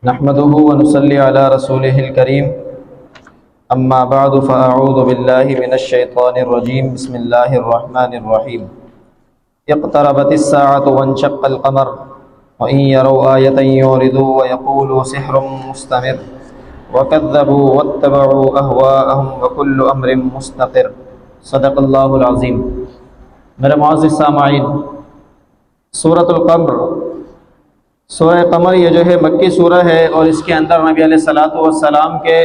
نحمده ونصلي على رسوله الكريم اما بعد فاعوذ بالله من الشيطان الرجيم بسم الله الرحمن الرحيم اقتربت الساعة وانشق القمر وإن يروا آية يعرضوا ويقولوا سحر مستمر وكذبوا واتبعوا أهواءهم وكل أمر مستقر صدق الله العظيم۔ میرے معزز سامعین، سورۃ القمر، سورہ قمر یہ جو ہے مکی سورہ ہے، اور اس کے اندر نبی علیہ الصلوۃ والسلام کے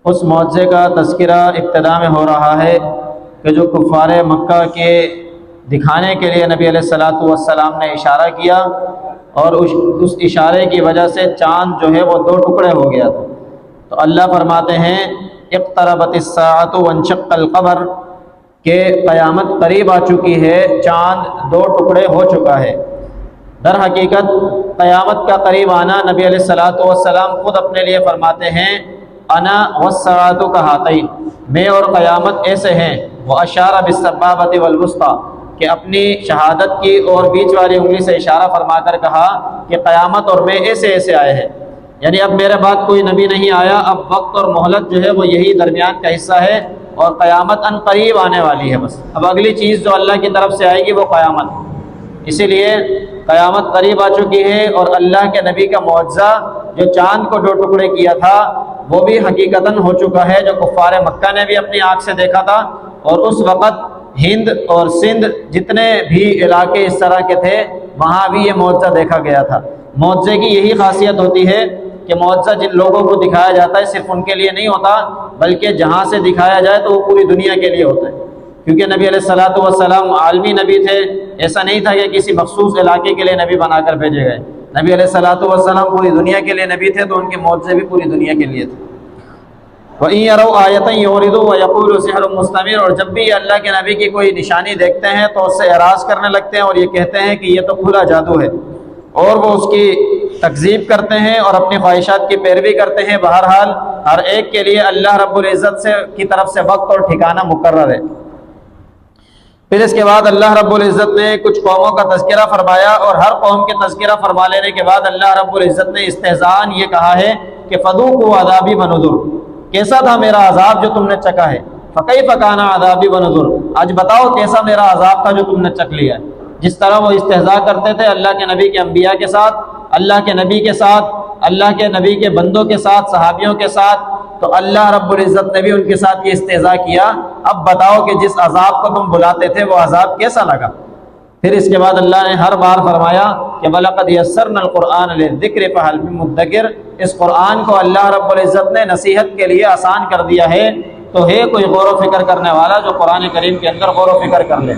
اس معجزے کا تذکرہ ابتدا میں ہو رہا ہے کہ جو کفار مکہ کے دکھانے کے لیے نبی علیہ الصلوۃ والسلام نے اشارہ کیا، اور اس اشارے کی وجہ سے چاند جو ہے وہ دو ٹکڑے ہو گیا تھا۔ تو اللہ فرماتے ہیں اقتربت الساعۃ وانشق القمر، کہ قیامت قریب آ چکی ہے، چاند دو ٹکڑے ہو چکا ہے۔ در حقیقت قیامت کا قریب آنا نبی علیہ الصلوۃ والسلام خود اپنے لیے فرماتے ہیں انا والساعۃ کہاتین، میں اور قیامت ایسے ہیں۔ واشار بالسبابۃ والوسطی، کہ اپنی شہادت کی اور بیچ والی انگلی سے اشارہ فرما کر کہا کہ قیامت اور میں ایسے ایسے آئے ہیں، یعنی اب میرے بعد کوئی نبی نہیں آیا، اب وقت اور مہلت جو ہے وہ یہی درمیان کا حصہ ہے، اور قیامت ان قریب آنے والی ہے۔ بس اب اگلی چیز جو اللہ کی طرف سے آئے گی وہ قیامت، اسی لیے قیامت قریب آ چکی ہے۔ اور اللہ کے نبی کا معجزہ جو چاند کو دو ٹکڑے کیا تھا وہ بھی حقیقتاً ہو چکا ہے، جو کفار مکہ نے بھی اپنی آنکھ سے دیکھا تھا، اور اس وقت ہند اور سندھ جتنے بھی علاقے اس طرح کے تھے وہاں بھی یہ معجزہ دیکھا گیا تھا۔ معجزے کی یہی خاصیت ہوتی ہے کہ معجزہ جن لوگوں کو دکھایا جاتا ہے صرف ان کے لیے نہیں ہوتا، بلکہ جہاں سے دکھایا جائے تو وہ پوری دنیا کے لیے ہوتا ہے، کیونکہ نبی علیہ الصلوۃ والسلام عالمی نبی تھے۔ ایسا نہیں تھا کہ کسی مخصوص علاقے کے لیے نبی بنا کر بھیجے گئے، نبی علیہ الصلوۃ والسلام پوری دنیا کے لیے نبی تھے، تو ان کے معجزے بھی پوری دنیا کے لیے تھے۔ وَإِن يَرَوْا آيَةً يُعْرِضُوا وَيَقُولُوا سِحْرٌ مُسْتَمِرٌ، اور جب بھی اللہ کے نبی کی کوئی نشانی دیکھتے ہیں تو اس سے اعراض کرنے لگتے ہیں، اور یہ کہتے ہیں کہ یہ تو کھلا جادو ہے، اور وہ اس کی تکذیب کرتے ہیں اور اپنی خواہشات کی پیروی کرتے ہیں۔ بہرحال ہر ایک کے لیے اللہ رب العزت کی طرف سے وقت اور ٹھکانہ مقرر ہے۔ پھر اس کے بعد اللہ رب العزت نے کچھ قوموں کا تذکرہ فرمایا، اور ہر قوم کے تذکرہ فرما لینے کے بعد اللہ رب العزت نے استہزاءً یہ کہا ہے کہ فذوقوا عذابی ونذر، کیسا تھا میرا عذاب جو تم نے چکھا ہے۔ فکیف کان عذابی ونذر، آج بتاؤ کیسا میرا عذاب تھا جو تم نے چکھ لیا ہے۔ جس طرح وہ استہزاء کرتے تھے اللہ کے نبی کے انبیاء کے ساتھ، اللہ کے نبی کے ساتھ، اللہ کے نبی کے بندوں کے ساتھ، صحابیوں کے ساتھ، تو اللہ رب العزت نے بھی ان کے ساتھ یہ استہزاء کیا۔ اب بتاؤ کہ جس عذاب کو تم بلاتے تھے وہ عذاب کیسا لگا۔ پھر اس کے بعد اللہ نے ہر بار فرمایا کہ وَلَقَدْ يَسَّرْنَا الْقُرْآنَ لِلذِّكْرِ فَهَلْ مِن مُدَّكِرٍ، اس قرآن کو اللہ رب العزت نے نصیحت کے لیے آسان کر دیا ہے، تو ہے کوئی غور و فکر کرنے والا جو قرآن کریم کے اندر غور و فکر کر لے۔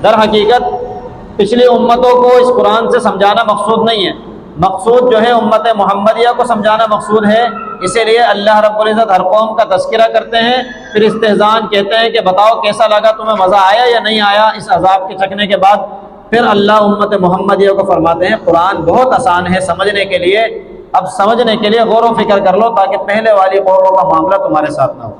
در حقیقت پچھلی امتوں کو اس قرآن سے سمجھانا مقصود نہیں ہے، مقصود جو ہے امت محمدیہ کو سمجھانا مقصود ہے۔ اسی لیے اللہ رب العزت ہر قوم کا تذکرہ کرتے ہیں، پھر استہزاءً کہتے ہیں کہ بتاؤ کیسا لگا تمہیں، مزہ آیا یا نہیں آیا اس عذاب کے چکھنے کے بعد۔ پھر اللہ امت محمدیہ کو فرماتے ہیں قرآن بہت آسان ہے سمجھنے کے لیے، اب سمجھنے کے لیے غور و فکر کر لو تاکہ پہلے والی قوموں کا معاملہ تمہارے ساتھ نہ ہو۔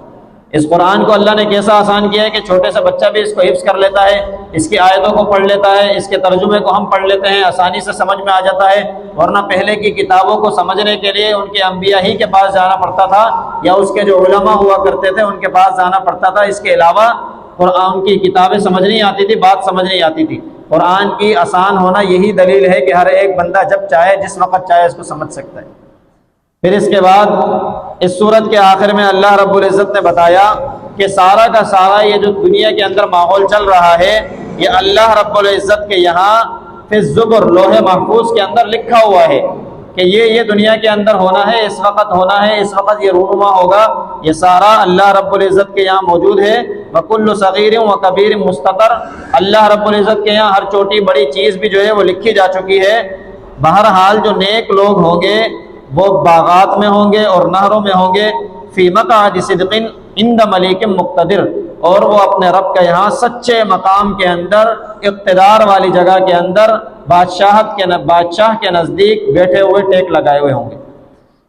اس قرآن کو اللہ نے کیسا آسان کیا ہے کہ چھوٹے سے بچہ بھی اس کو حفظ کر لیتا ہے، اس کی آیتوں کو پڑھ لیتا ہے، اس کے ترجمے کو ہم پڑھ لیتے ہیں، آسانی سے سمجھ میں آ جاتا ہے۔ ورنہ پہلے کی کتابوں کو سمجھنے کے لیے ان کے انبیاء ہی کے پاس جانا پڑتا تھا، یا اس کے جو علماء ہوا کرتے تھے ان کے پاس جانا پڑتا تھا۔ اس کے علاوہ قرآن کی کتابیں سمجھ نہیں آتی تھی، بات سمجھ نہیں آتی تھی۔ قرآن کی آسان ہونا یہی دلیل ہے کہ ہر ایک بندہ جب چاہے جس وقت چاہے اس کو سمجھ سکتا ہے۔ پھر اس کے بعد اس سورت کے آخر میں اللہ رب العزت نے بتایا کہ سارا کا سارا یہ جو دنیا کے اندر ماحول چل رہا ہے یہ اللہ رب العزت کے یہاں فی الزبر، لوح محفوظ کے اندر لکھا ہوا ہے کہ یہ دنیا کے اندر ہونا ہے، اس وقت ہونا ہے، اس وقت یہ رونما ہوگا، یہ سارا اللہ رب العزت کے یہاں موجود ہے۔ وَكُلُّ صَغِيرٍ وَكَبِيرٍ مُسْتَطَرٍ، اللہ رب العزت کے یہاں ہر چھوٹی بڑی چیز بھی جو ہے وہ لکھی جا چکی ہے۔ بہرحال جو نیک لوگ ہوں گے وہ باغات میں ہوں گے اور نہروں میں ہوں گے، فی مقعد صدق عند ملیک مقتدر، اور وہ اپنے رب کے یہاں سچے مقام کے اندر، اقتدار والی جگہ کے اندر، بادشاہ کے نزدیک بیٹھے ہوئے ٹیک لگائے ہوئے ہوں گے۔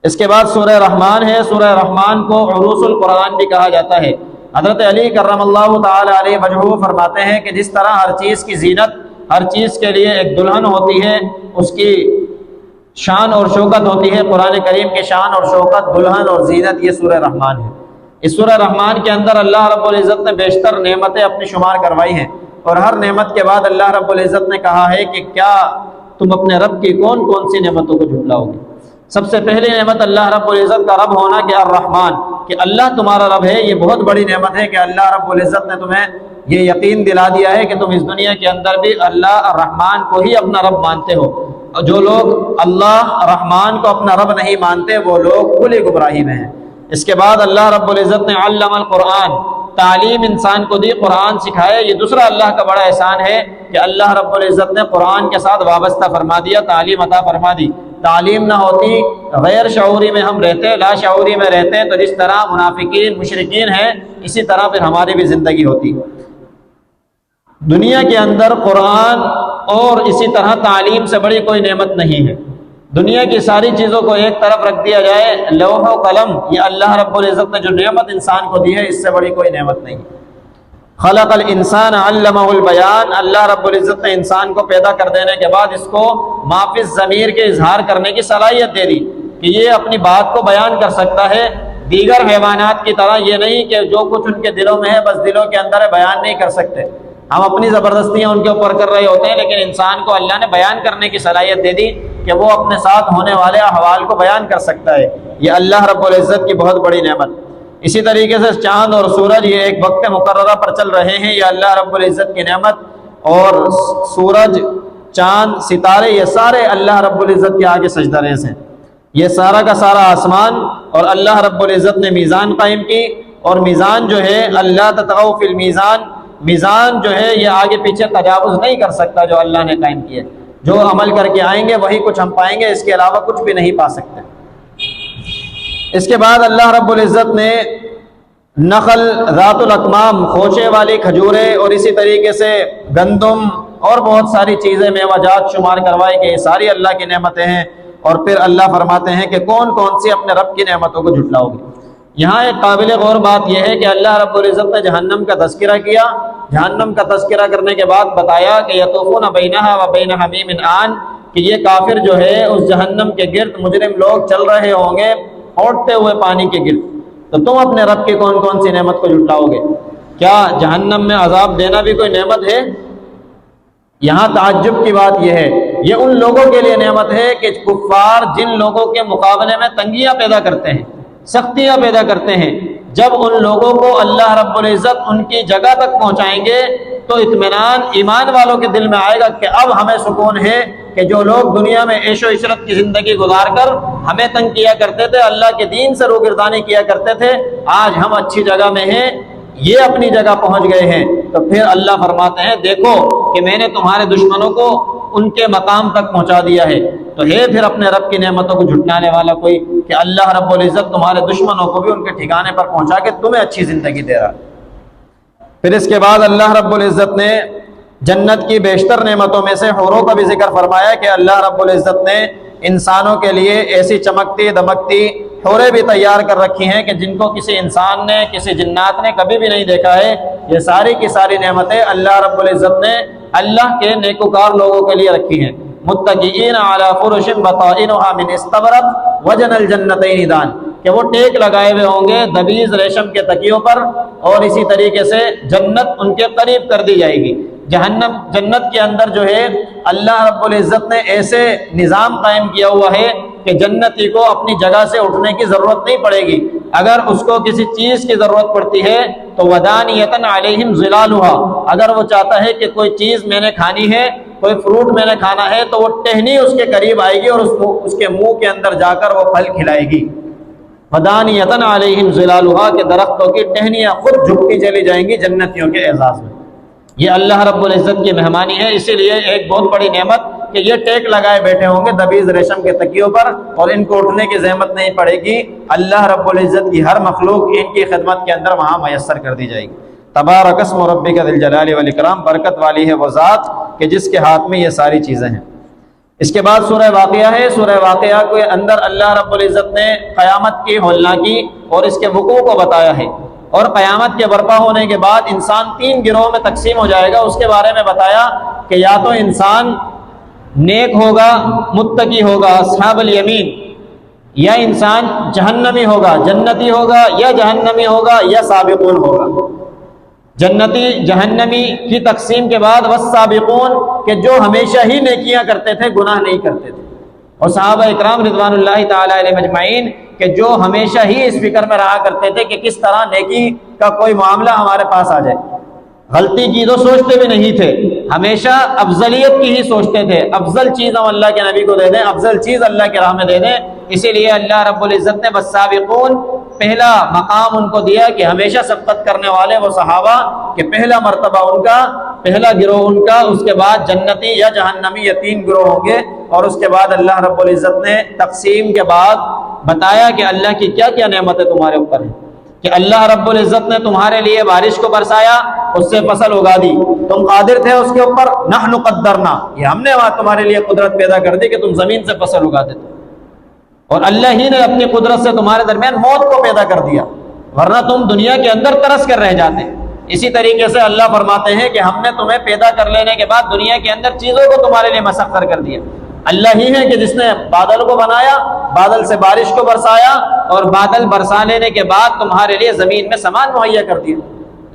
اس کے بعد سورہ رحمان ہے۔ سورہ رحمان کو عروس القرآن بھی کہا جاتا ہے۔ حضرت علی کرم اللہ تعالی علیہ وجہہ فرماتے ہیں کہ جس طرح ہر چیز کی زینت، ہر چیز کے لیے ایک دلہن ہوتی ہے، اس کی شان اور شوکت ہوتی ہے، قرآن کریم کی شان اور شوکت، دلہن اور زینت، یہ سورہ رحمان ہے۔ اس سورہ رحمان کے اندر اللہ رب العزت نے بیشتر نعمتیں اپنی شمار کروائی ہیں، اور ہر نعمت کے بعد اللہ رب العزت نے کہا ہے کہ کیا تم اپنے رب کی کون کون سی نعمتوں کو جھٹلاؤ گے۔ سب سے پہلی نعمت اللہ رب العزت کا رب ہونا کہ الرحمن، کہ اللہ تمہارا رب ہے۔ یہ بہت بڑی نعمت ہے کہ اللہ رب العزت نے تمہیں یہ یقین دلا دیا ہے کہ تم اس دنیا کے اندر بھی اللہ الرحمن کو ہی اپنا رب مانتے ہو۔ اور جو لوگ اللہ الرحمن کو اپنا رب نہیں مانتے وہ لوگ کھلی گمراہی میں ہیں۔ اس کے بعد اللہ رب العزت نے علم القرآن، تعلیم انسان کو دی، قرآن سکھائے۔ یہ دوسرا اللہ کا بڑا احسان ہے کہ اللہ رب العزت نے قرآن کے ساتھ وابستہ فرما دیا، تعلیم عطا فرما دی۔ تعلیم نہ ہوتی، غیر شعوری میں ہم رہتے، لا شعوری میں رہتے، تو جس طرح منافقین مشرکین ہیں اسی طرح پھر ہماری بھی زندگی ہوتی۔ دنیا کے اندر قرآن اور اسی طرح تعلیم سے بڑی کوئی نعمت نہیں ہے۔ دنیا کی ساری چیزوں کو ایک طرف رکھ دیا جائے، لوح و قلم یہ اللہ رب العزت نے جو نعمت انسان کو دی ہے اس سے بڑی کوئی نعمت نہیں۔ خلق الانسان علمہ البیان، اللہ رب العزت نے انسان کو پیدا کر دینے کے بعد اس کو ما فی الضمیر کے اظہار کرنے کی صلاحیت دے دی کہ یہ اپنی بات کو بیان کر سکتا ہے۔ دیگر حیوانات کی طرح یہ نہیں کہ جو کچھ ان کے دلوں میں ہے بس دلوں کے اندر ہے، بیان نہیں کر سکتے، ہم اپنی زبردستیاں ان کے اوپر کر رہے ہوتے ہیں، لیکن انسان کو اللہ نے بیان کرنے کی صلاحیت دے دی کہ وہ اپنے ساتھ ہونے والے احوال کو بیان کر سکتا ہے۔ یہ اللہ رب العزت کی بہت بڑی نعمت۔ اسی طریقے سے چاند اور سورج یہ ایک وقت مقررہ پر چل رہے ہیں، یہ اللہ رب العزت کی نعمت، اور سورج، چاند، ستارے یہ سارے اللہ رب العزت کے آگے سجدہ ریز ہیں۔ یہ سارا کا سارا آسمان، اور اللہ رب العزت نے میزان قائم کی، اور میزان جو ہے اللہ تطغوا فی المیزان، میزان جو ہے یہ آگے پیچھے تجاوز نہیں کر سکتا جو اللہ نے قائم کیا۔ جو عمل کر کے آئیں گے وہی کچھ ہم پائیں گے، اس کے علاوہ کچھ بھی نہیں پا سکتے۔ اس کے بعد اللہ رب العزت نے نخل ذات الاکمام، خوشے والی کھجوریں، اور اسی طریقے سے گندم اور بہت ساری چیزیں میوہ جات شمار کروائے کہ یہ ساری اللہ کی نعمتیں ہیں۔ اور پھر اللہ فرماتے ہیں کہ کون کون سی اپنے رب کی نعمتوں کو جھٹلاؤ گے۔ یہاں ایک قابل غور بات یہ ہے کہ اللہ رب العزت نے جہنم کا تذکرہ کیا۔ جہنم کا تذکرہ کرنے کے بعد بتایا کہ یطوفون بینہا و بین حمیم آن، کہ یہ کافر جو ہے اس جہنم کے گرد مجرم لوگ چل رہے ہوں گے پھوٹتے ہوئے پانی کے گرد۔ تو تم اپنے رب کی کون کون سی نعمت کو جھٹلاؤ گے؟ کیا جہنم میں عذاب دینا بھی کوئی نعمت ہے؟ یہاں تعجب کی بات یہ ہے، یہ ان لوگوں کے لیے نعمت ہے کہ کفار جن لوگوں کے مقابلے میں تنگیاں پیدا کرتے ہیں، سختیاں پیدا کرتے ہیں، جب ان لوگوں کو اللہ رب العزت ان کی جگہ تک پہنچائیں گے تو اطمینان ایمان والوں کے دل میں آئے گا کہ اب ہمیں سکون ہے کہ جو لوگ دنیا میں عیش و عشرت کی زندگی گزار کر ہمیں تنگ کیا کرتے تھے، اللہ کے دین سے روگردانی کیا کرتے تھے، آج ہم اچھی جگہ میں ہیں، یہ اپنی جگہ پہنچ گئے ہیں۔ تو پھر اللہ فرماتے ہیں دیکھو کہ میں نے تمہارے دشمنوں کو ان کے مقام تک پہنچا دیا ہے۔ تو ہے پھر اپنے رب کی نعمتوں کو جھٹلانے والا کوئی کہ اللہ رب العزت تمہارے دشمنوں کو بھی ان کے ٹھکانے پر پہنچا کے تمہیں اچھی زندگی دے رہا۔ پھر اس کے بعد اللہ رب العزت نے جنت کی بیشتر نعمتوں میں سے حوروں کا بھی ذکر فرمایا کہ اللہ رب العزت نے انسانوں کے لیے ایسی چمکتی دمکتی حوریں بھی تیار کر رکھی ہیں کہ جن کو کسی انسان نے، کسی جنات نے کبھی بھی نہیں دیکھا ہے۔ یہ ساری کی ساری نعمتیں اللہ رب العزت نے اللہ کے نیکوکار لوگوں کے لیے رکھی ہیں۔ متکئین علی فرش بطائنها من استبرق وجن الجنتین دان، کہ وہ ٹیک لگائے ہوئے ہوں گے دبیز ریشم کے تکیوں پر، اور اسی طریقے سے جنت ان کے قریب کر دی جائے گی۔ جنت کے اندر جو ہے اللہ رب العزت نے ایسے نظام قائم کیا ہوا ہے کہ جنتی کو اپنی جگہ سے اٹھنے کی ضرورت نہیں پڑے گی۔ اگر اس کو کسی چیز کی ضرورت پڑتی ہے تو ودانیۃ علیہم ظلالها، اگر وہ چاہتا ہے کہ کوئی چیز میں نے کھانی ہے، کوئی فروٹ میں نے کھانا ہے، تو وہ ٹہنی اس کے قریب آئے گی اور اس کے منہ کے اندر جا کر وہ پھل کھلائے گی۔ ودانیۃ علیہم ظلالها، کہ درختوں کی ٹہنیاں خود جھکتی چلی جائیں گی جنتیوں کے اعزاز میں۔ یہ اللہ رب العزت کی مہمانی ہے، اسی لیے ایک بہت بڑی نعمت کہ یہ ٹیک لگائے بیٹھے ہوں گے دبیز ریشم کے تکیوں پر، اور ان کو اٹھنے کی زحمت نہیں پڑے گی۔ اللہ رب العزت کی ہر مخلوق ان کی خدمت کے اندر وہاں میسر کر دی جائے گی۔ تبارک اسم ربک ذی الجلال والاکرام، برکت والی ہے وہ ذات کہ جس کے ہاتھ میں یہ ساری چیزیں ہیں۔ اس کے بعد سورہ واقعہ ہے۔ سورہ واقعہ کے اندر اللہ رب العزت نے قیامت کی ہولناکی اور اس کے وقوع کو بتایا ہے، اور قیامت کے برپا ہونے کے بعد انسان 3 گروہوں میں تقسیم ہو جائے گا۔ اس کے بارے میں بتایا کہ یا تو انسان نیک ہوگا، متقی ہوگا، اصحاب الیمین، یا انسان جہنمی ہوگا، جنتی ہوگا، یا جہنمی ہوگا، یا سابقون ہوگا۔ جنتی جہنمی کی تقسیم کے بعد والسابقون، کہ جو ہمیشہ ہی نیکیاں کرتے تھے، گناہ نہیں کرتے تھے، اور صحابہ اکرام رضوان اللہ تعالی علیہ مجمعین کہ جو ہمیشہ ہی اس فکر میں رہا کرتے تھے کہ کس طرح نیکی کا کوئی معاملہ ہمارے پاس آ جائے، غلطی کی تو سوچتے بھی نہیں تھے، ہمیشہ افضلیت کی ہی سوچتے تھے، افضل چیز ہم اللہ کے نبی کو دے دیں، افضل چیز اللہ کے راہ میں دے دیں۔ اسی لیے اللہ رب العزت نے والسابقون پہلا مقام ان کو دیا کہ ہمیشہ سبقت کرنے والے وہ صحابہ، کہ پہلا مرتبہ ان کا، پہلا گروہ ان کا، اس کے بعد جنتی یا جہنمی، یہ تین گروہ ہوں گے۔ اور اس کے بعد اللہ رب العزت نے تقسیم کے بعد بتایا کہ اللہ کی کیا کیا نعمتیں تمہارے اوپر ہیں، کہ اللہ رب العزت نے تمہارے لیے بارش کو برسایا، اس سے فصل اگا دی، تم قادر تھے اس کے اوپر، نحن قدرنا، یہ ہم نے تمہارے لیے قدرت پیدا کر دی کہ تم زمین سے فصل اگا دیتے، اور اللہ ہی نے اپنی قدرت سے تمہارے درمیان موت کو پیدا کر دیا، ورنہ تم دنیا کے اندر ترس کر رہ جاتے۔ اسی طریقے سے اللہ فرماتے ہیں کہ ہم نے تمہیں پیدا کر لینے کے بعد دنیا کے اندر چیزوں کو تمہارے لیے مسخر کر دیا۔ اللہ ہی ہے کہ جس نے بادل کو بنایا، بادل سے بارش کو برسایا، اور بادل برسا لینے کے بعد تمہارے لیے زمین میں سامان مہیا کر دیا۔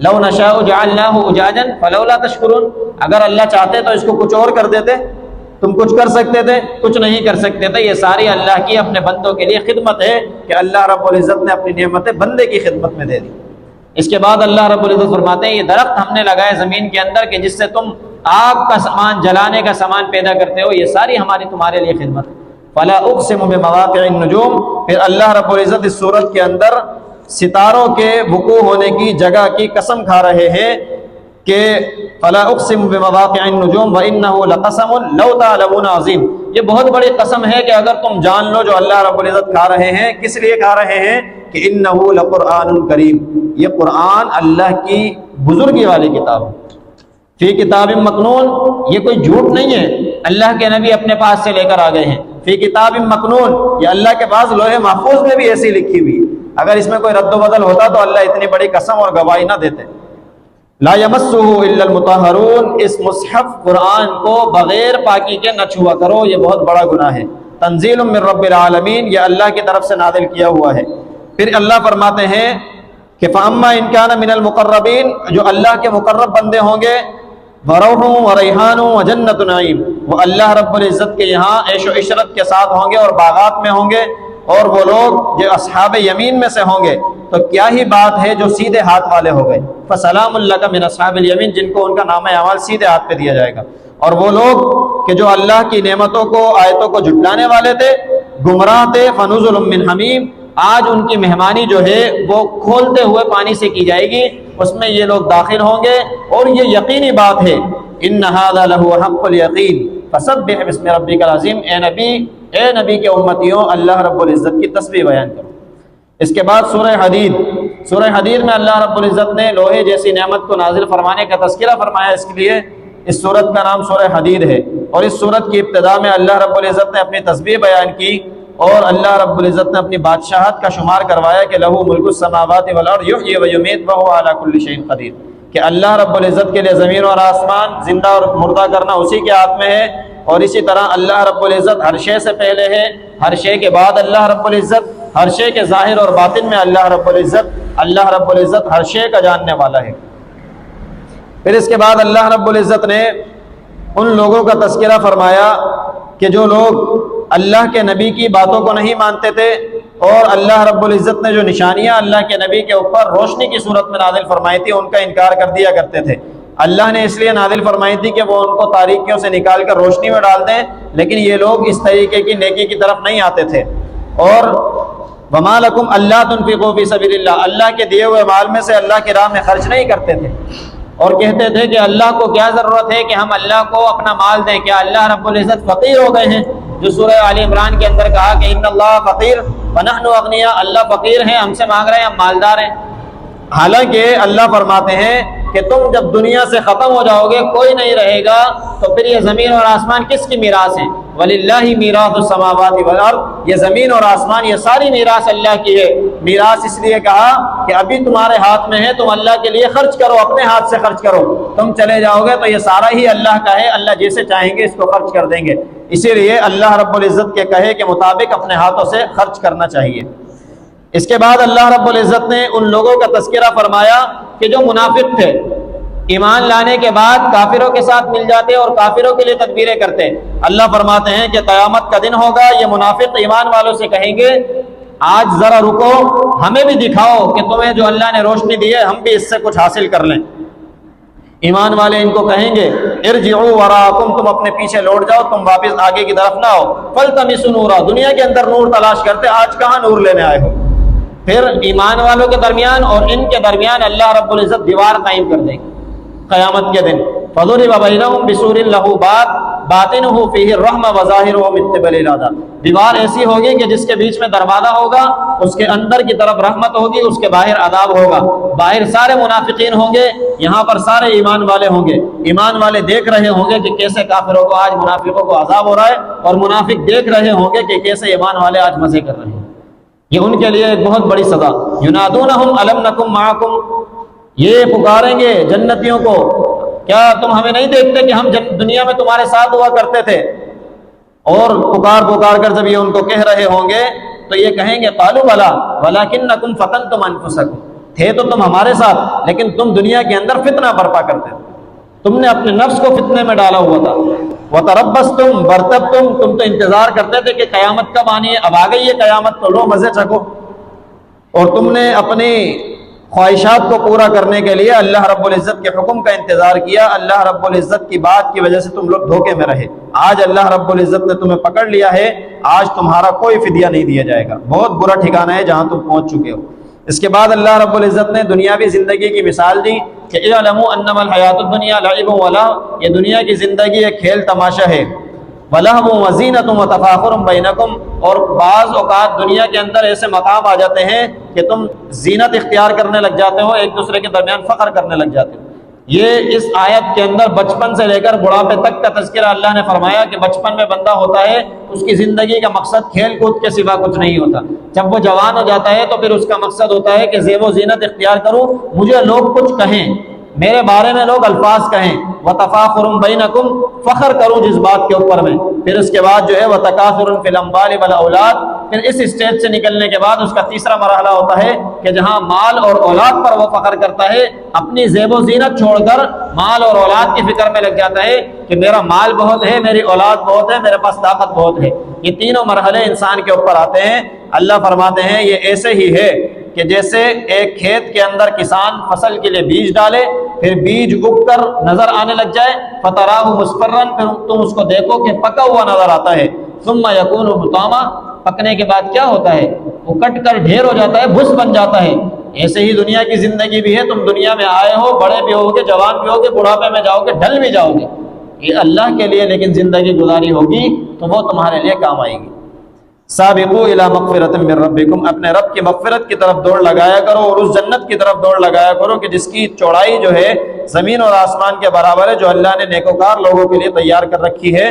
لو نشاء جعلناہ اجاجا فلولا تشکرون، اگر اللہ چاہتے تو اس کو کچھ اور کر دیتے، تم کچھ کر سکتے تھے، کچھ نہیں کر سکتے تھے۔ یہ ساری اللہ کی اپنے بندوں کے لیے خدمت ہے کہ اللہ رب العزت نے اپنی نعمتیں بندے کی خدمت میں دے دی۔ اس کے بعد اللہ رب العزت فرماتے ہیں یہ درخت ہم نے لگائے زمین کے اندر کہ جس سے تم آگ کا سامان، جلانے کا سامان پیدا کرتے ہو، یہ ساری ہماری تمہارے لیے خدمت ہے۔ فلا اقسم بمواقع النجوم، پھر اللہ رب العزت اس سورت کے اندر ستاروں کے وقوع ہونے کی جگہ کی قسم کھا رہے ہیں کہ فلا اقسم بمواقع النجوم وانه لقسم لو تعلمون عظیم، یہ بہت بڑی قسم ہے کہ اگر تم جان لو جو اللہ رب العزت کھا رہے ہیں، کس لیے کھا رہے ہیں کہ انه لقرآن کریم، یہ قرآن اللہ کی بزرگی والی کتاب ہے، فی کتاب مکنون، یہ کوئی جھوٹ نہیں ہے، اللہ کے نبی اپنے پاس سے لے کر آ گئے ہیں، فی کتاب مکنون، یہ اللہ کے پاس لوح محفوظ میں بھی ایسی لکھی ہوئی، اگر اس میں کوئی رد و بدل ہوتا تو اللہ اتنی بڑی قسم اور گواہی نہ دیتے۔ لا یمسہ الا المطہرون، اس مصحف قرآن کو بغیر پاکی کے نہ چھوا کرو، یہ بہت بڑا گناہ ہے۔ تنزیل من رب العالمین، یہ اللہ کی طرف سے نازل کیا ہوا ہے۔ پھر اللہ فرماتے ہیں کہ فاما ان کان من المقربین، جو اللہ کے مقرب بندے ہوں گے، وروح وریحان وجنت نعیم، وہ اللہ رب العزت کے یہاں عیش و عشرت کے ساتھ ہوں گے اور باغات میں ہوں گے، اور وہ لوگ جو اصحاب یمین میں سے ہوں گے تو کیا ہی بات ہے جو سیدھے ہاتھ والے ہو گئے، فسلام لک من اصحاب الیمین، جن کو ان کا نام اعمال سیدھے ہاتھ پہ دیا جائے گا۔ اور وہ لوگ کہ جو اللہ کی نعمتوں کو، آیتوں کو جھٹلانے والے تھے، گمراہ تھے، فنزل من حمیم، آج ان کی مہمانی جو ہے وہ کھولتے ہوئے پانی سے کی جائے گی، اس میں یہ لوگ داخل ہوں گے، اور یہ یقینی بات ہے ان ھذا لہو حق الیقین فسبح باسم ربک العظیم، اے نبی کے امتیوں اللہ رب العزت کی تسبیح بیان کرو۔ اس کے بعد سورہ حدید، سورہ حدید میں اللہ رب العزت نے لوہے جیسی نعمت کو نازل فرمانے کا تذکرہ فرمایا، اس کے لیے اس سورت کا نام سورہ حدید ہے، اور اس سورت کی ابتدا میں اللہ رب العزت نے اپنی تسبیح بیان کی، اور اللہ رب العزت نے اپنی بادشاہت کا شمار کروایا کہ لہو ملک السماوات والارض یحیی ویمیت وہو علی کل شیء قدیر، کہ اللہ رب العزت کے لیے زمین اور آسمان، زندہ اور مردہ کرنا اسی کے ہاتھ میں ہے، اور اسی طرح اللہ رب العزت ہر شے سے پہلے ہے، ہر شے کے بعد اللہ رب العزت، ہر شے کے ظاہر اور باطن میں اللہ رب العزت ہر شے کا جاننے والا ہے۔ پھر اس کے بعد اللہ رب العزت نے ان لوگوں کا تذکرہ فرمایا کہ جو لوگ اللہ کے نبی کی باتوں کو نہیں مانتے تھے، اور اللہ رب العزت نے جو نشانیاں اللہ کے نبی کے اوپر روشنی کی صورت میں نازل فرمائی تھی ان کا انکار کر دیا کرتے تھے۔ اللہ نے اس لیے نازل فرمائی تھی کہ وہ ان کو تاریکیوں سے نکال کر روشنی میں ڈال دیں، لیکن یہ لوگ اس طریقے کی نیکی کی طرف نہیں آتے تھے۔ اور وما لکم الا تنفقوا فی سبیل اللہ، اللہ کے دیے ہوئے مال میں سے اللہ کی راہ میں خرچ نہیں کرتے تھے، اور کہتے تھے کہ اللہ کو کیا ضرورت ہے کہ ہم اللہ کو اپنا مال دیں، کیا اللہ رب العزت فقیر ہو گئے ہیں؟ جو سورہ آل عمران کے اندر کہا کہ ان اللہ فقیر ونحن اغنیاء، اللہ فقیر ہیں، ہم سے مانگ رہے ہیں، ہم مالدار ہیں۔ حالانکہ اللہ فرماتے ہیں کہ تم جب دنیا سے ختم ہو جاؤ گے، کوئی نہیں رہے گا، تو پھر یہ زمین اور آسمان کس کی میراث ہیں؟ وَلِلَّهِ مِيرَاثُ السَّمَاوَاتِ وَالْأَرْضِ، یہ زمین اور آسمان یہ ساری میراث اللہ کی ہے۔ میراث اس لیے کہا کہ ابھی تمہارے ہاتھ میں ہے، تم اللہ کے لیے خرچ کرو، اپنے ہاتھ سے خرچ کرو، تم چلے جاؤ گے تو یہ سارا ہی اللہ کا ہے، اللہ جیسے چاہیں گے اس کو خرچ کر دیں گے۔ اسی لیے اللہ رب العزت کے کہے کے مطابق اپنے ہاتھوں سے خرچ کرنا چاہیے۔ اس کے بعد اللہ رب العزت نے ان لوگوں کا تذکرہ فرمایا کہ جو منافق تھے، ایمان لانے کے بعد کافروں کے ساتھ مل جاتے اور کافروں کے لیے تدبیریں کرتے۔ اللہ فرماتے ہیں کہ قیامت کا دن ہوگا، یہ منافق ایمان والوں سے کہیں گے آج ذرا رکو، ہمیں بھی دکھاؤ کہ تمہیں جو اللہ نے روشنی دی ہے ہم بھی اس سے کچھ حاصل کر لیں۔ ایمان والے ان کو کہیں گے ارجعوا وراءکم، تم اپنے پیچھے لوٹ جاؤ، تم واپس آگے کی طرف نہ آؤ۔ فالتمسوا نورا، دنیا کے اندر نور تلاش کرتے، آج کہاں نور لینے آئے ہو؟ پھر ایمان والوں کے درمیان اور ان کے درمیان اللہ رب العزت دیوار قائم کر دیں گے قیامت کے دن۔ فضرب بینہم بسور لہ باب باطنہ فیہ الرحمۃ وظاہرہ من قبل العذاب، دیوار ایسی ہوگی کہ جس کے بیچ میں دروازہ ہوگا، اس کے اندر کی طرف رحمت ہوگی، اس کے باہر عذاب ہوگا۔ باہر سارے منافقین ہوں گے، یہاں پر سارے ایمان والے ہوں گے۔ ایمان والے دیکھ رہے ہوں گے کہ کیسے کافروں کو آج منافقوں کو عذاب ہو رہا ہے، اور منافق دیکھ رہے ہوں گے کہ کیسے ایمان والے آج مزے کر رہے ہیں۔ یہ ان کے لیے ایک بہت بڑی سزا۔ ینادونہم الم نکم معکم، یہ پکاریں گے جنتیوں کو، کیا تم ہمیں نہیں دیکھتے کہ ہم دنیا میں تمہارے ساتھ ہوا کرتے تھے؟ اور پکار کر جب یہ ان کو کہہ رہے ہوں گے تو یہ کہیں گے قالوا بلا ولکنکم فتنتم انفسکم، تھے تو تم ہمارے ساتھ لیکن تم دنیا کے اندر فتنہ برپا کرتے تھے، تم نے اپنے نفس کو فتنے میں ڈالا ہوا تھا۔ وتربصتم، برتبتم، تم تو انتظار کرتے تھے کہ قیامت کب آنی ہے، اب آ گئی ہے قیامت تو لو مزے چکو۔ اور تم نے اپنی خواہشات کو پورا کرنے کے لیے اللہ رب العزت کے حکم کا انتظار کیا، اللہ رب العزت کی بات کی وجہ سے تم لوگ دھوکے میں رہے۔ آج اللہ رب العزت نے تمہیں پکڑ لیا ہے، آج تمہارا کوئی فدیہ نہیں دیا جائے گا، بہت برا ٹھکانہ ہے جہاں تم پہنچ چکے ہو۔ اس کے بعد اللہ رب العزت نے دنیاوی زندگی کی مثال دی کہ اعلموا انما الحیات الدنیا لعب ولہو، یہ دنیا کی زندگی ایک کھیل تماشا ہے۔ وَلَهْوٌ وَزِينَةٌ وَتَفَاخُرٌ بَيْنَكُمْ، اور بعض اوقات دنیا کے اندر ایسے مقام آ جاتے ہیں کہ تم زینت اختیار کرنے لگ جاتے ہو، ایک دوسرے کے درمیان فخر کرنے لگ جاتے ہو۔ یہ اس آیت کے اندر بچپن سے لے کر بڑھاپے تک کا تذکرہ اللہ نے فرمایا کہ بچپن میں بندہ ہوتا ہے، اس کی زندگی کا مقصد کھیل کود کے سوا کچھ نہیں ہوتا۔ جب وہ جوان ہو جاتا ہے تو پھر اس کا مقصد ہوتا ہے کہ زیب و زینت اختیار کروں، مجھے لوگ کچھ کہیں، میرے بارے میں لوگ الفاظ کہیں، وَتَفَاخُرٌ بَيْنَكُمْ، فخر کروں جس بات کے اوپر میں۔ پھر اس کے بعد جو ہے وَتَكَاثُرٌ فِي الْأَمْوَالِ وَالْأَوْلَادِ، پھر اس اسٹیج سے نکلنے کے بعد اس کا تیسرا مرحلہ ہوتا ہے کہ جہاں مال اور اولاد پر وہ فخر کرتا ہے، اپنی زیب و زینت چھوڑ کر مال اور اولاد کی فکر میں لگ جاتا ہے کہ میرا مال بہت ہے، میری اولاد بہت ہے، میرے پاس طاقت بہت ہے۔ یہ تینوں مرحلے انسان کے اوپر آتے ہیں۔ اللہ فرماتے ہیں یہ ایسے ہی ہے کہ جیسے ایک کھیت کے اندر کسان فصل کے لیے بیج ڈالے، پھر بیج اگ کر نظر آنے لگ جائے، فَتَرَاهُ مُصْفَرًّا، پھر تم اس کو دیکھو کہ پکا ہوا نظر آتا ہے، ثُمَّ يَكُونُ حُطَامًا، پکنے کے بعد کیا ہوتا ہے؟ وہ کٹ کر ڈھیر ہو جاتا ہے، بھس بن جاتا ہے۔ ایسے ہی دنیا کی زندگی بھی ہے، تم دنیا میں آئے ہو، بڑے بھی ہوگے، جوان بھی ہوگے، بڑھاپے میں جاؤ گے، ڈھل بھی جاؤ گے۔ یہ اللہ کے لیے لیکن زندگی گزاری ہوگی تو وہ تمہارے لیے کام آئے گی۔ سابقوا الی مغفرۃ من ربکم، اپنے رب کی مغفرت کی طرف دوڑ لگایا کرو اور اس جنت کی طرف دوڑ لگایا کرو کہ جس کی چوڑائی جو ہے زمین اور آسمان کے برابر ہے، جو اللہ نے نیکوکار لوگوں کے لیے تیار کر رکھی ہے،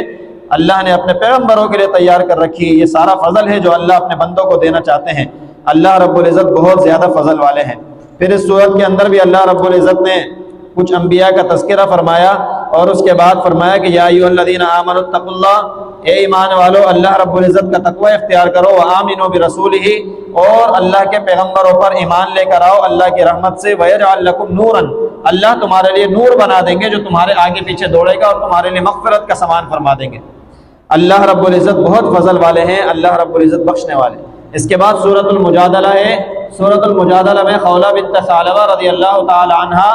اللہ نے اپنے پیغمبروں کے لیے تیار کر رکھی ہے۔ یہ سارا فضل ہے جو اللہ اپنے بندوں کو دینا چاہتے ہیں۔ اللہ رب العزت بہت زیادہ فضل والے ہیں۔ پھر اس صورت کے اندر بھی اللہ رب العزت نے کچھ انبیاء کا تذکرہ فرمایا اور اس کے بعد فرمایا کہ یا ایھا الذین آمنوا اتقوا اللہ، اے ایمان والو اللہ رب العزت کا تقوی اختیار کرو، وآمنوا برسولہ، اور اللہ کے پیغمبروں پر ایمان لے کر آؤ اللہ کی رحمت سے، ویجعل لکم نورا، اللہ تمہارے لیے نور بنا دیں گے جو تمہارے آگے پیچھے دوڑے گا اور تمہارے لیے مغفرت کا سامان فرما دیں گے۔ اللہ رب العزت بہت فضل والے ہیں، اللہ رب العزت بخشنے والے۔ اس کے بعد سورۃ المجادلہ ہے۔ سورۃ المجادلہ میں خولہ بنت ثعلبہ رضی اللہ تعالی عنہا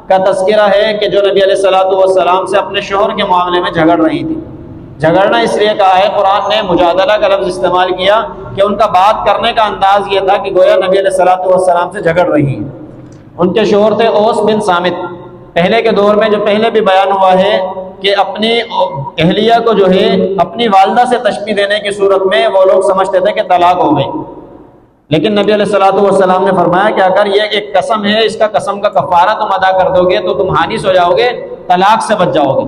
کا تذکرہ ہے کہ جو نبی علیہ الصلوۃ والسلام سے اپنے شوہر کے معاملے میں جھگڑ رہی تھی۔ جھگڑنا اس لیے کہا ہے، قرآن نے مجادلہ کا لفظ استعمال کیا کہ ان کا بات کرنے کا انداز یہ تھا کہ گویا نبی علیہ الصلوۃ والسلام سے جھگڑ رہی ہیں۔ ان کے شوہر تھے اوس بن صامت۔ پہلے کے دور میں جو پہلے بھی بیان ہوا ہے کہ اپنی اہلیہ کو جو ہے اپنی والدہ سے تشبیہ دینے کی صورت میں وہ لوگ سمجھتے تھے کہ طلاق ہو گئی، لیکن نبی علیہ الصلوۃ والسلام نے فرمایا کہ اگر یہ ایک قسم ہے، اس کا قسم کا کفارہ تم ادا کر دو گے تو تم حانث ہو جاؤ گے، طلاق سے بچ جاؤ گے۔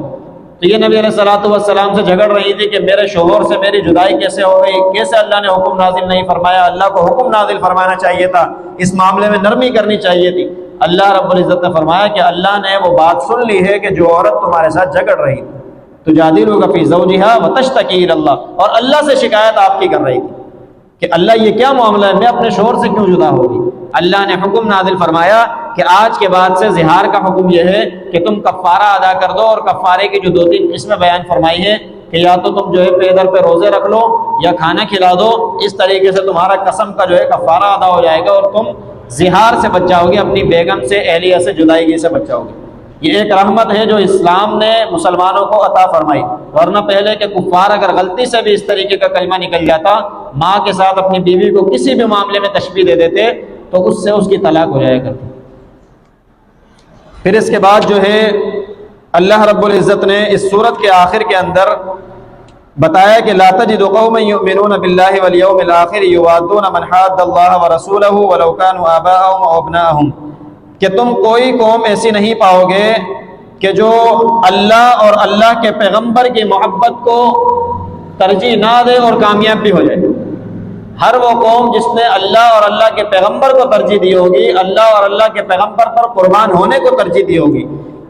تو یہ نبی علیہ الصلوۃ والسلام سے جھگڑ رہی تھی کہ میرے شوہر سے میری جدائی کیسے ہو گئی، کیسے اللہ نے حکم نازل نہیں فرمایا، اللہ کو حکم نازل فرمانا چاہیے تھا، اس معاملے میں نرمی کرنی چاہیے تھی۔ اللہ رب العزت نے فرمایا کہ اللہ نے وہ بات سن لی ہے کہ جو عورت تمہارے ساتھ جھگڑ رہی تھی، تجادلک فی زوجہا وتشتکی الی اللہ، اور اللہ سے شکایت آپ کی کر رہی تھی کہ اللہ یہ کیا معاملہ ہے، میں اپنے شوہر سے کیوں جدا ہوگی۔ اللہ نے حکم نازل فرمایا کہ آج کے بعد سے زہار کا حکم یہ ہے کہ تم کفارہ ادا کر دو، اور کفارے کی جو 2-3 قسمیں بیان فرمائی ہے کہ یا تو تم جو ہے پے در پہ روزے رکھ لو یا کھانا کھلا دو، اس طریقے سے تمہارا قسم کا جو ہے کفارہ ادا ہو جائے گا اور تم زہار سے بچ جاؤ گے، اپنی بیگم سے، اہلیہ سے جدائیگی سے بچ جاؤ گے۔ یہ ایک رحمت ہے جو اسلام نے مسلمانوں کو عطا فرمائی، ورنہ پہلے کے کفار اگر غلطی سے بھی اس طریقے کا کلمہ نکل جاتا، ماں کے ساتھ اپنی بیوی کو کسی بھی معاملے میں تشبیہ دے دیتے تو اس سے اس کی طلاق ہو جایا کرتی۔ پھر اس کے بعد جو ہے اللہ رب العزت نے اس سورت کے آخر کے اندر بتایا کہ لا تجد قوما یؤمنون باللہ والیوم الآخر یوادون من حاد اللہ ورسولہ ولو كانوا آباءهم او ابناءهم، کہ تم کوئی قوم ایسی نہیں پاؤ گے کہ جو اللہ اور اللہ کے پیغمبر کی محبت کو ترجیح نہ دے اور کامیاب بھی ہو جائے۔ ہر وہ قوم جس نے اللہ اور اللہ کے پیغمبر کو ترجیح دی ہوگی، اللہ اور اللہ کے پیغمبر پر قربان ہونے کو ترجیح دی ہوگی،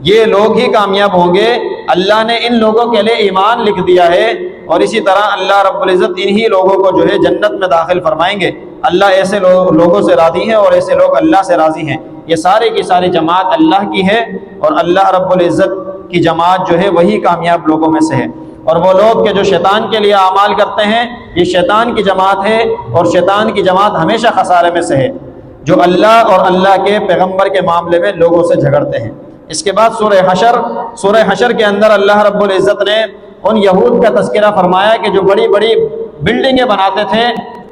یہ لوگ ہی کامیاب ہوں گے۔ اللہ نے ان لوگوں کے لیے ایمان لکھ دیا ہے، اور اسی طرح اللہ رب العزت انہی لوگوں کو جو ہے جنت میں داخل فرمائیں گے۔ اللہ ایسے لوگوں سے راضی ہیں اور ایسے لوگ اللہ سے راضی ہیں۔ یہ سارے کی ساری جماعت اللہ کی ہے، اور اللہ رب العزت کی جماعت جو ہے وہی کامیاب لوگوں میں سے ہے۔ اور وہ لوگ کہ جو شیطان کے لیے اعمال کرتے ہیں، یہ شیطان کی جماعت ہے، اور شیطان کی جماعت ہمیشہ خسارے میں سے ہے، جو اللہ اور اللہ کے پیغمبر کے معاملے میں لوگوں سے جھگڑتے ہیں۔ اس کے بعد سورہ حشر کے اندر اللہ رب العزت نے ان یہود کا تذکرہ فرمایا کہ جو بڑی بڑی بلڈنگیں بناتے تھے،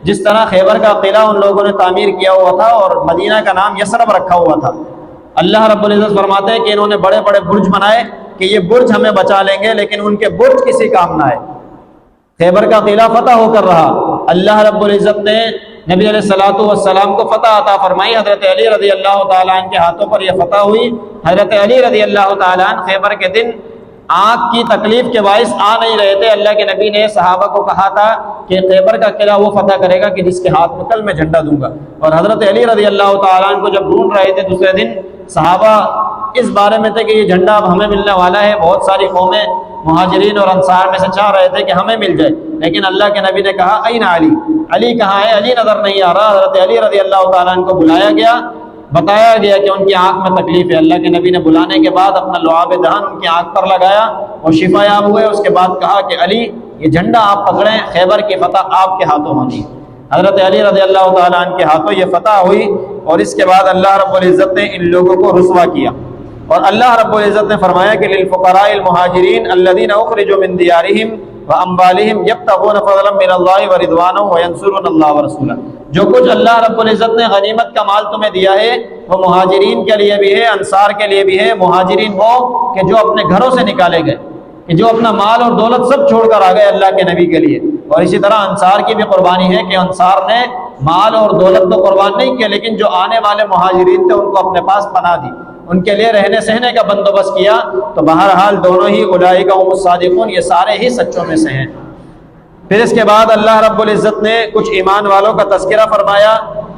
جس طرح خیبر کا قلعہ ان لوگوں نے تعمیر کیا ہوا تھا اور مدینہ کا نام یثرب رکھا ہوا تھا۔ اللہ رب العزت فرماتے ہیں کہ انہوں نے بڑے بڑے برج بنائے کہ یہ برج ہمیں بچا لیں گے، لیکن ان کے برج کسی کام نہ آئے۔ خیبر کا قلعہ فتح ہو کر رہا، اللہ رب العزت نے نبی علیہ الصلوۃ والسلام کو فتح عطا فرمائی، حضرت علی رضی اللہ تعالیٰ عنہ کے ہاتھوں پر یہ فتح ہوئی۔ حضرت علی رضی اللہ تعالیٰ عنہ خیبر کے دن آنکھ کی تکلیف کے باعث آ نہیں رہے تھے۔ اللہ کے نبی نے صحابہ کو کہا تھا کہ خیبر کا قلعہ وہ فتح کرے گا کہ جس کے ہاتھ میں کل میں جھنڈا دوں گا، اور حضرت علی رضی اللہ تعالیٰ عنہ کو جب ڈھونڈ رہے تھے دوسرے دن، صحابہ اس بارے میں تھے کہ یہ جھنڈا اب ہمیں ملنے والا ہے، بہت ساری قومیں مہاجرین اور انصار میں سے چاہ رہے تھے کہ ہمیں مل جائے، لیکن اللہ کے نبی نے کہا این علی، علی کہاں ہے؟ علی نظر نہیں آ رہا۔ حضرت علی رضی اللہ تعالیٰ عنہ کو بلایا گیا، بتایا گیا کہ ان کی آنکھ میں تکلیف ہے۔ اللہ کے نبی نے بلانے کے بعد اپنا لعاب دہن ان کی آنکھ پر لگایا اور شفا یاب ہوئے۔ اس کے بعد کہا کہ علی یہ جھنڈا آپ پکڑیں، خیبر کی فتح آپ کے ہاتھوں ہونی ہے۔ حضرت علی رضی اللہ تعالیٰ عنہ کے ہاتھوں یہ فتح ہوئی، اور اس کے بعد اللہ رب العزت نے ان لوگوں کو رسوا کیا، اور اللہ رب العزت نے فرمایا کہ للفقراء المہاجرین الذین اخرجوا من دیارہم واموالہم یبتغون فضلا من اللہ ورضوانا وینصرون اللہ ورسولہ۔ جو کچھ اللہ رب العزت نے غنیمت کا مال تمہیں دیا ہے وہ مہاجرین کے لیے بھی ہے، انصار کے لیے بھی ہے۔ مہاجرین وہ کہ جو اپنے گھروں سے نکالے گئے، کہ جو اپنا مال اور دولت سب چھوڑ کر آ گئے اللہ کے نبی کے لیے، اور اسی طرح انصار کی بھی قربانی ہے کہ انصار نے مال اور دولت تو قربان نہیں کیا، لیکن جو آنے والے مہاجرین تھے ان کو اپنے پاس پناہ دی، ان کے لیے رہنے سہنے کا بندوبست کیا۔ تو بہرحال دونوں ہی اولئک هم الصادقون، یہ سارے ہی سچوں میں سے ہیں۔ پھر اس کے بعد اللہ رب العزت نے کچھ ایمان والوں کا تذکرہ فرمایا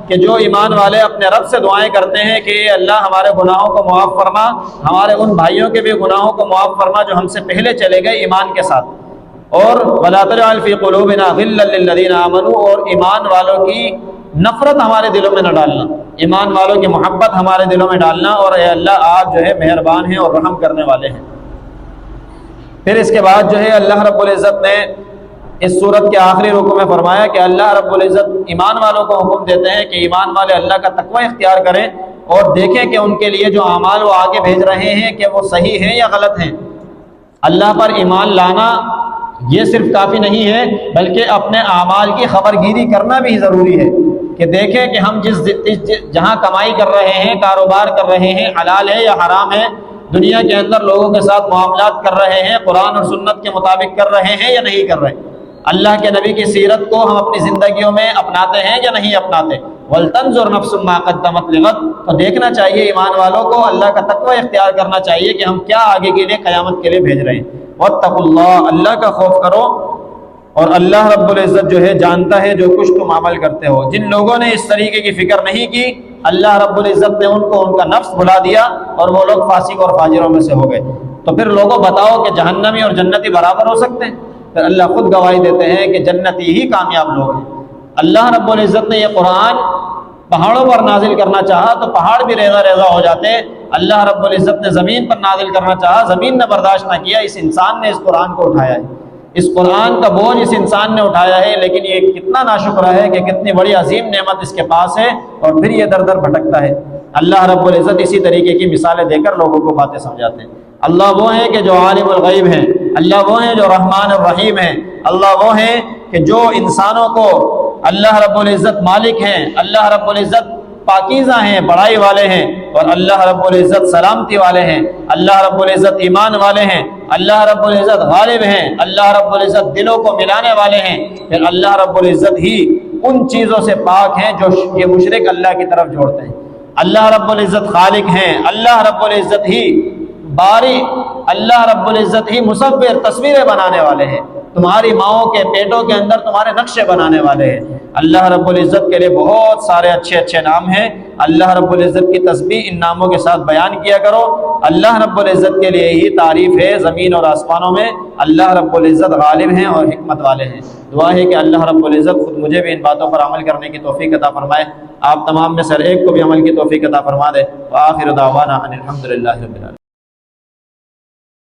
کہ جو ایمان والے اپنے رب سے دعائیں کرتے ہیں کہ اے اللہ ہمارے گناہوں کو معاف فرما، ہمارے ان بھائیوں کے بھی گناہوں کو معاف فرما جو ہم سے پہلے چلے گئے ایمان کے ساتھ، اور ولا تجعل فی قلوبنا غلا للذین آمنوا، اور ایمان والوں کی نفرت ہمارے دلوں میں نہ ڈالنا، ایمان والوں کی محبت ہمارے دلوں میں ڈالنا، اور اے اللہ آپ جو ہے مہربان ہیں اور رحم کرنے والے ہیں۔ پھر اس کے بعد جو ہے اللہ رب العزت نے اس صورت کے آخری رکوع میں فرمایا کہ اللہ رب العزت ایمان والوں کو حکم دیتے ہیں کہ ایمان والے اللہ کا تقوی اختیار کریں اور دیکھیں کہ ان کے لیے جو اعمال وہ آگے بھیج رہے ہیں کہ وہ صحیح ہیں یا غلط ہیں۔ اللہ پر ایمان لانا یہ صرف کافی نہیں ہے، بلکہ اپنے اعمال کی خبر گیری کرنا بھی ضروری ہے کہ دیکھیں کہ ہم جہاں کمائی کر رہے ہیں، کاروبار کر رہے ہیں، حلال ہے یا حرام ہے، دنیا کے اندر لوگوں کے ساتھ معاملات کر رہے ہیں، قرآن اور سنت کے مطابق کر رہے ہیں یا نہیں کر رہے۔ اللہ کے نبی کی سیرت کو ہم اپنی زندگیوں میں اپناتے ہیں یا نہیں اپناتے؟ وَلْتَنْظُرْ نَفْسٌ مَا قَدَّمَتْ لِغَدٍ، تو دیکھنا چاہیے ایمان والوں کو، اللہ کا تقوی اختیار کرنا چاہیے کہ ہم کیا آگے کے لیے قیامت کے لیے بھیج رہے ہیں۔ وَاتَّقُوا اللَّهَ، اللہ کا خوف کرو، اور اللہ رب العزت جو ہے جانتا ہے جو کچھ تم عمل کرتے ہو۔ جن لوگوں نے اس طریقے کی فکر نہیں کی، اللہ رب العزت نے ان کو ان کا نفس بھلا دیا اور وہ لوگ فاسق اور فاجروں میں سے ہو گئے۔ تو پھر لوگوں بتاؤ کہ جہنمی اور جنتی برابر ہو سکتے ہیں؟ پھر اللہ خود گواہی دیتے ہیں کہ جنتی ہی کامیاب لوگ ہیں۔ اللہ رب العزت نے یہ قرآن پہاڑوں پر نازل کرنا چاہا تو پہاڑ بھی ریزہ ریزہ ہو جاتے۔ اللہ رب العزت نے زمین پر نازل کرنا چاہا، زمین نے برداشت نہ کیا، اس انسان نے اس قرآن کو اٹھایا ہے، اس قرآن کا بوجھ اس انسان نے اٹھایا ہے۔ لیکن یہ کتنا ناشکرہ ہے کہ کتنی بڑی عظیم نعمت اس کے پاس ہے اور پھر یہ در در بھٹکتا ہے۔ اللہ رب العزت اسی طریقے کی مثالیں دے کر لوگوں کو باتیں سمجھاتے ہیں۔ اللہ وہ ہیں کہ جو عالم الغیب ہیں، اللہ وہ ہیں جو رحمان الرحیم ہیں، اللہ وہ ہیں کہ جو انسانوں کو، اللہ رب العزت مالک ہیں، اللہ رب العزت پاکیزہ ہیں، بڑائی والے ہیں، اور اللہ رب العزت سلامتی والے ہیں، اللہ رب العزت ایمان والے ہیں، اللہ رب العزت غالب ہیں، اللہ رب العزت دلوں کو ملانے والے ہیں۔ پھر اللہ رب العزت ہی ان چیزوں سے پاک ہیں جو یہ مشرک اللہ کی طرف جوڑتے ہیں۔ اللہ رب العزت خالق ہیں، اللہ رب العزت ہی باری، اللہ رب العزت ہی مصور، تصویریں بنانے والے ہیں، تمہاری ماؤں کے پیٹوں کے اندر تمہارے نقشے بنانے والے ہیں۔ اللہ رب العزت کے لیے بہت سارے اچھے اچھے نام ہیں، اللہ رب العزت کی تسبیح ان ناموں کے ساتھ بیان کیا کرو۔ اللہ رب العزت کے لیے ہی تعریف ہے زمین اور آسمانوں میں، اللہ رب العزت غالب ہیں اور حکمت والے ہیں۔ دعا ہے کہ اللہ رب العزت خود مجھے بھی ان باتوں پر عمل کرنے کی توفیق عطا فرمائے، آپ تمام میں سے ہر ایک کو بھی عمل کی توفیق عطا فرما دے۔ وآخر دعوانا ان الحمد للہ رب العالمین۔